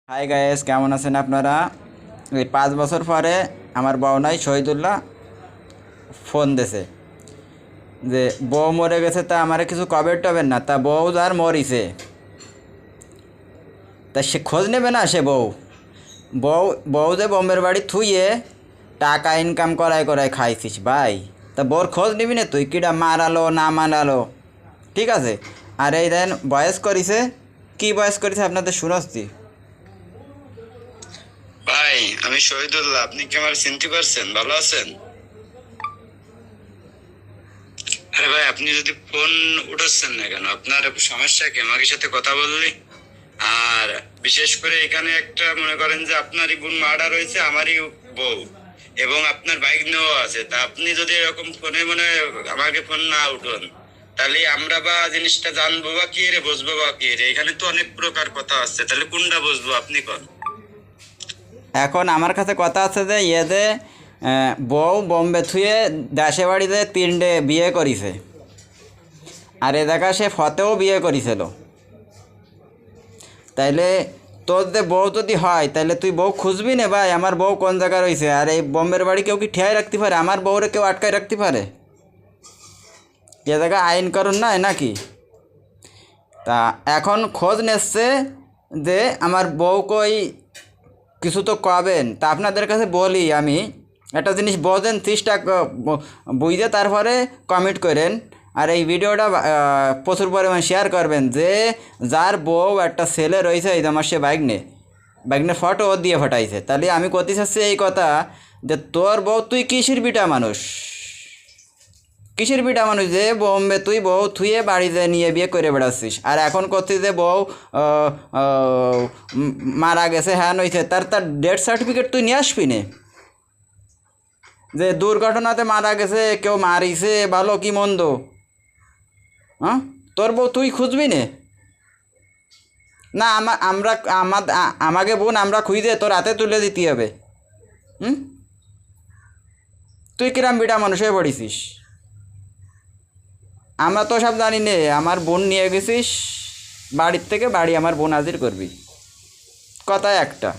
Hi guys, কেমন আছেন আপনারা? এই 5 বছর পরে আমার বউ নাই শহীদুল্লাহ ফোন দিছে যে বউ মরে গেছে, তা আমারে কিছু কবে টবেন না, তা বউ যার মরিছে তা সে খোঁজ নেবে না। সে বউ বউ বউ যে বোম্বের বাড়ি থুইয়ে টাকা ইনকাম করায় করায় খাইছিস ভাই, তা বউর খোঁজ নিবি না তুই? কিটা মারালো না মারালো ঠিক আছে। আর এই দেন বয়স করিছে, কি বয়স করিছে আপনাদের শুনছি। ভাই, আমি শহীদুল্লাহ। আপনি কি আমার চিনতে পারছেন? ভালো আছেন? আরে ভাই, আপনি যদি ফোন উঠাচ্ছেন না কেন? আপনার সমস্যা কি আমাকে সাথে কথা বললি? আর বিশেষ করে এখানে একটা মনে করেন যে আপনারই বোন মার্ডার হয়েছে, আমারই বউ, এবং আপনার বাইক নেওয়া আছে। তা আপনি যদি এরকম ফোনে আমাকে ফোন না উঠুন, তাহলে আমরা বা জিনিসটা জানবো বা কি রে, বুঝবো বা কি রে? এখানে তো অনেক প্রকার কথা আছে, তাহলে কোনটা বুঝবো আপনি কোন? এখন আমার কাছে কথা আছে যে যে বউ বোম্বে থুয়ে দেশে বাড়িতে 3টে বিয়ে করিছে, আর এ দেখা সে ফতেও বিয়ে করিছিল। তাইলে তোর যে বউ যদি হয় তাইলে তুই বউ খুঁজবি না ভাই, আমার বউ কোন জায়গায় রয়েছে। আর এই বোম্বের বাড়ি কেউ কি ঠেয়াই রাখতে পারে? আমার বউরে কেউ আটকায় রাখতে পারে? এ জায়গায় আইন করুন নাই নাকি? তা এখন খোঁজ নিচ্ছে যে আমার বউ কই, কিছু তো কবেন। তা আপনাদের কাছে বলি আমি একটা জিনিস বোঝেন, চেষ্টা বুঝে তারপরে কমেন্ট করেন। আর এই ভিডিওটা প্রচুর পরিমাণে শেয়ার করবেন যে যার বউ একটা ছেলে রয়েছে, এই আমার সে বাইকনে ফটো দিয়ে ফাটাইছে। তাহলে আমি করতে চাচ্ছি এই কথা যে তোর বউ তুই কিসের বিটা মানুষ, কিসের বিটা মানুষ যে বোম্বে তুই বউ থুয়ে বাড়িতে নিয়ে বিয়ে করে বেড়াচ্ছিস। আর এখন করছিস যে বউ মারা গেছে, হ্যাঁ নইছে, তার তার ডেথ সার্টিফিকেট তুই নিয়ে আসবি নে। যে দুর্ঘটনাতে মারা গেছে, কেউ মারিছে, ভালো কি মন্দ, হ্যাঁ তোর বউ তুই খুঁজবি নে? না আমরা আমাকে বোন আমরা খুঁজে তোর হাতে তুলে দিতে হবে। হুম, তুই কিরাম বিটা মানুষ হয়ে পড়িছিস? আমরা তো সব জানি নে। আমার বোন নিয়ে গেছিস বাড়ির থেকে, বাড়ি আমার বোন হাজির করবি, কথা একটা।